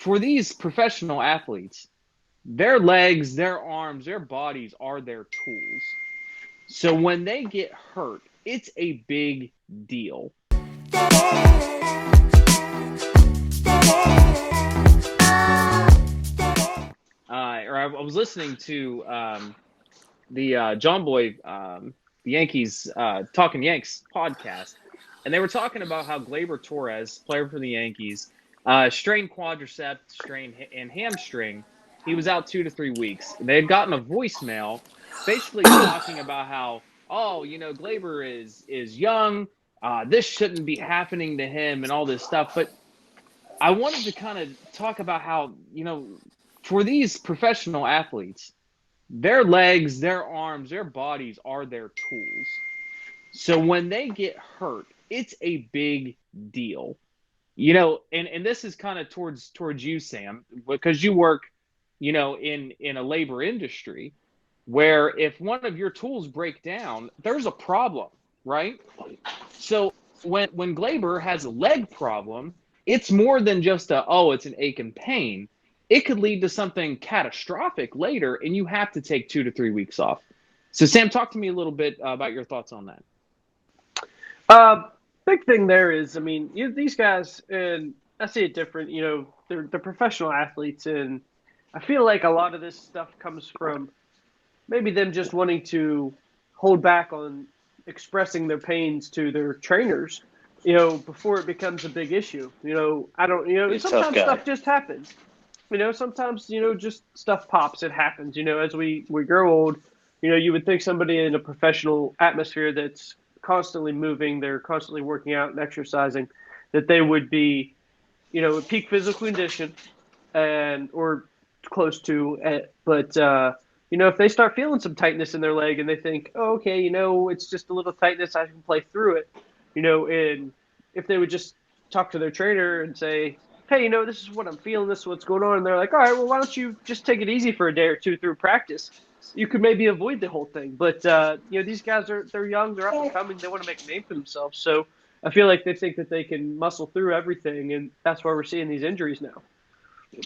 for these professional athletes, their legs, their arms, their bodies are their tools. So when they get hurt, it's a big deal. I was listening to the John Boy, the Yankees, Talking Yanks podcast, and they were talking about how Gleyber Torres, player for the Yankees, strained quadricep, strained and hamstring. He was out 2 to 3 weeks. They had gotten a voicemail basically talking about how, oh, Gleyber is young. This shouldn't be happening to him and all this stuff. But I wanted to kind of talk about how, for these professional athletes, their legs, their arms, their bodies are their tools. So when they get hurt, it's a big deal. And this is kind of towards you, Sam, because you work, in a labor industry where if one of your tools break down, there's a problem, right? So when Gleyber has a leg problem, it's more than just it's an ache and pain. It could lead to something catastrophic later, and you have to take 2 to 3 weeks off. So, Sam, talk to me a little bit about your thoughts on that. Big thing there is, I mean, these guys, and I see it different. They're professional athletes, and I feel like a lot of this stuff comes from maybe them just wanting to hold back on expressing their pains to their trainers, before it becomes a big issue. Sometimes stuff just happens. Sometimes, just stuff pops. It happens. As we grow old, you would think somebody in a professional atmosphere that's constantly moving, they're constantly working out and exercising, that they would be, peak physical condition or close to. But if they start feeling some tightness in their leg and they think, oh, okay, it's just a little tightness, I can play through it, and if they would just talk to their trainer and say, hey, this is what I'm feeling, this is what's going on. And they're like, all right, well, why don't you just take it easy for a day or two through practice? You could maybe avoid the whole thing. But, these guys they're young, they're up and coming, they want to make a name for themselves. So I feel like they think that they can muscle through everything, and that's why we're seeing these injuries now.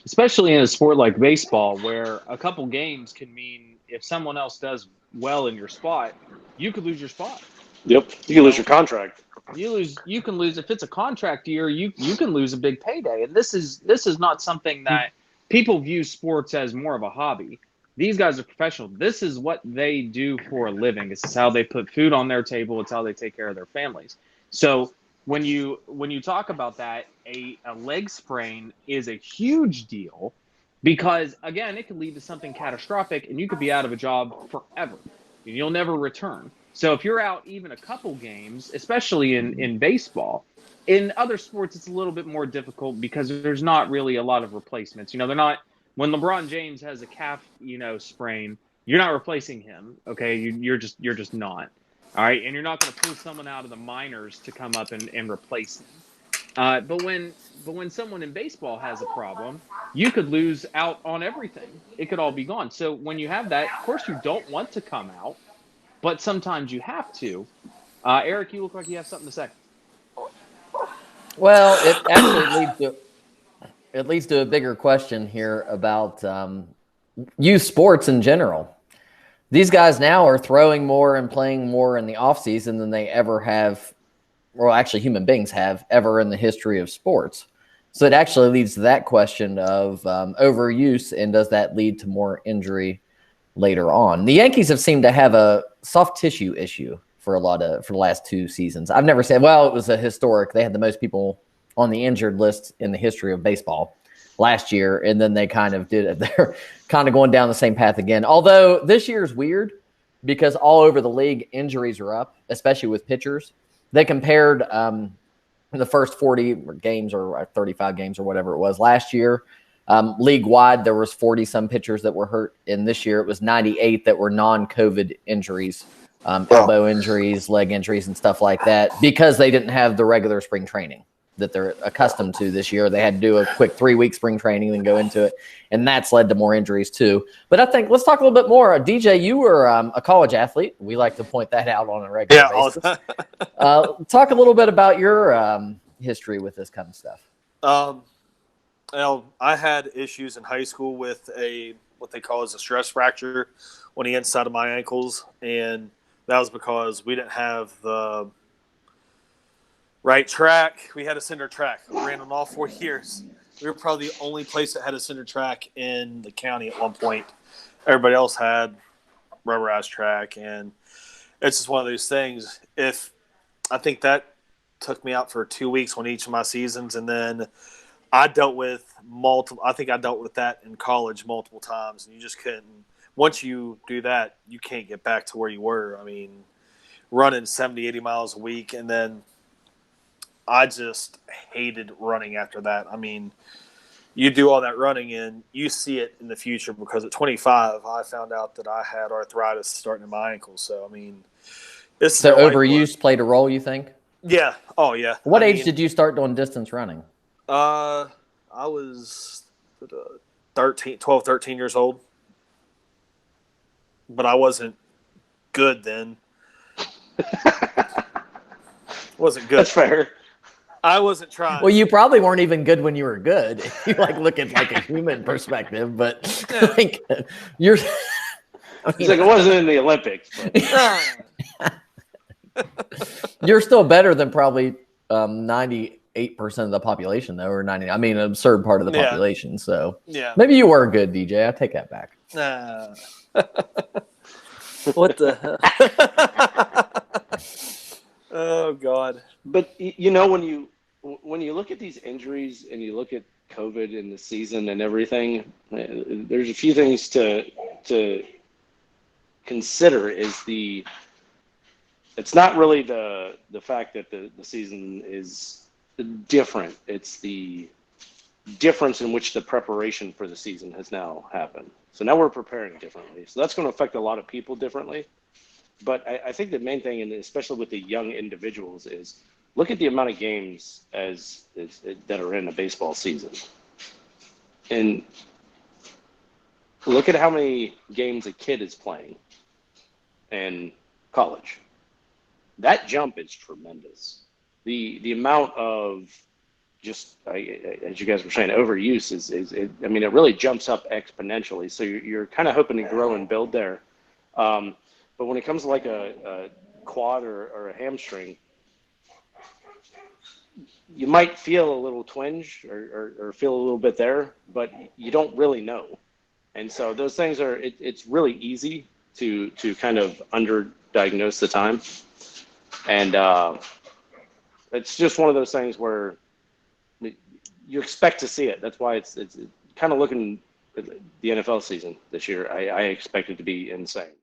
Especially in a sport like baseball, where a couple games can mean if someone else does well in your spot, you could lose your spot. Yep, you can lose your contract. You can lose if it's a contract year. You can lose a big payday, and this is not something that people view sports as more of a hobby. These guys are professional. This is what they do for a living. This is how they put food on their table. It's how they take care of their families. So when you talk about that, a leg sprain is a huge deal because, again, it could lead to something catastrophic, and you could be out of a job forever. You'll never return. So if you're out even a couple games, especially in baseball, in other sports, it's a little bit more difficult because there's not really a lot of replacements. They're not – when LeBron James has a calf, sprain, you're not replacing him, okay? You're just not, all right? And you're not going to pull someone out of the minors to come up and replace them. But when someone in baseball has a problem, you could lose out on everything. It could all be gone. So when you have that, of course you don't want to come out, but sometimes you have to. Eric, you look like you have something to say. Well, it actually leads to a bigger question here about youth sports in general. These guys now are throwing more and playing more in the offseason than they ever have, well, actually human beings have ever in the history of sports. So it actually leads to that question of overuse, and does that lead to more injury later on? The Yankees have seemed to have a soft tissue issue for the last 2 seasons. I've never said, well, it was a historic. They had the most people on the injured list in the history of baseball last year, and then they kind of did it. They're kind of going down the same path again. Although this year's weird because all over the league, injuries are up, especially with pitchers. They compared the first 40 games or 35 games or whatever it was last year. League-wide, there was 40-some pitchers that were hurt. And this year, it was 98 that were non-COVID injuries, elbow injuries, leg injuries, and stuff like that, because they didn't have the regular spring training that they're accustomed to this year. They had to do a quick 3-week spring training and then go into it, and that's led to more injuries too. But I think let's talk a little bit more. DJ, you were a college athlete. We like to point that out on a regular basis. Talk a little bit about your history with this kind of stuff. Well, I had issues in high school with what they call as a stress fracture on the inside of my ankles, and that was because we didn't have the right track. We had a cinder track. I ran on all 4 years. We were probably the only place that had a cinder track in the county at one point. Everybody else had rubberized track, and it's just one of those things. If I think that took me out for 2 weeks on each of my seasons, and then I dealt with multiple. I think I dealt with that in college multiple times, and you just couldn't. Once you do that, you can't get back to where you were. I mean, running 70, 80 miles a week, and then I just hated running after that. I mean, you do all that running, and you see it in the future because at 25, I found out that I had arthritis starting in my ankles. So, I mean, it's So overuse played a role, you think? Yeah. Oh, yeah. What age did you start doing distance running? I was 12, 13 years old. But I wasn't good then. Wasn't good. That's fair. I wasn't trying. Well, you probably weren't even good when you were good. If you look at a human perspective, but you're. It's like it wasn't in the Olympics. But. You're still better than probably 98% of the population, though, or 90. I mean, an absurd part of the population. So maybe you were good, DJ. I take that back. What the hell? Oh God! But when you look at these injuries and you look at COVID in the season and everything, there's a few things to consider. It's not really the fact that the season is different. It's the difference in which the preparation for the season has now happened. So now we're preparing differently. So that's going to affect a lot of people differently. But I think the main thing, and especially with the young individuals, is look at the amount of games that are in a baseball season. And look at how many games a kid is playing in college. That jump is tremendous. The amount of just as you guys were saying, overuse it really jumps up exponentially. So you're kind of hoping to grow and build there. But when it comes to like a quad or a hamstring, you might feel a little twinge or feel a little bit there, but you don't really know. And so those things it's really easy to kind of underdiagnose the time. And it's just one of those things where you expect to see it. That's why it's kind of looking at the NFL season this year. I expect it to be insane.